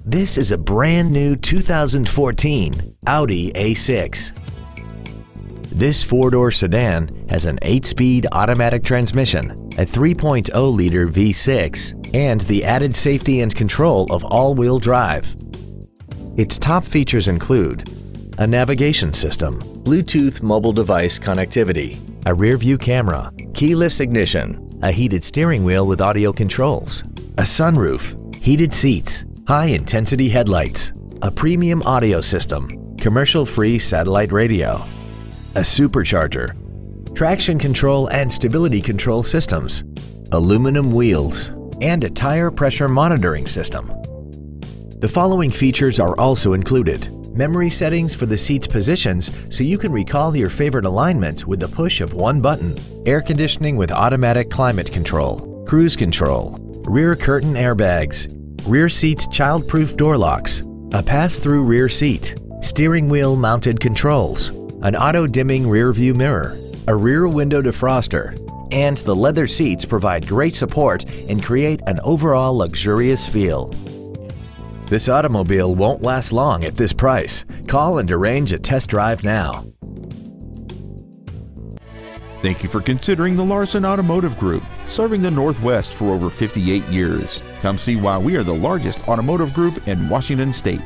This is a brand new 2014 Audi A6. This four-door sedan has an 8-speed automatic transmission, a 3.0-liter V6, and the added safety and control of all-wheel drive. Its top features include a navigation system, Bluetooth mobile device connectivity, a rear-view camera, keyless ignition, a heated steering wheel with audio controls, a sunroof, heated seats, high-intensity headlights, a premium audio system, commercial-free satellite radio, a supercharger, traction control and stability control systems, aluminum wheels, and a tire pressure monitoring system. The following features are also included: memory settings for the seat's positions so you can recall your favorite alignments with the push of one button, air conditioning with automatic climate control, cruise control, rear curtain airbags, rear seat child-proof door locks, a pass-through rear seat, steering wheel mounted controls, an auto-dimming rear-view mirror, a rear window defroster, and the leather seats provide great support and create an overall luxurious feel. This automobile won't last long at this price. Call and arrange a test drive now. Thank you for considering the Larson Automotive Group, serving the Northwest for over 58 years. Come see why we are the largest automotive group in Washington State.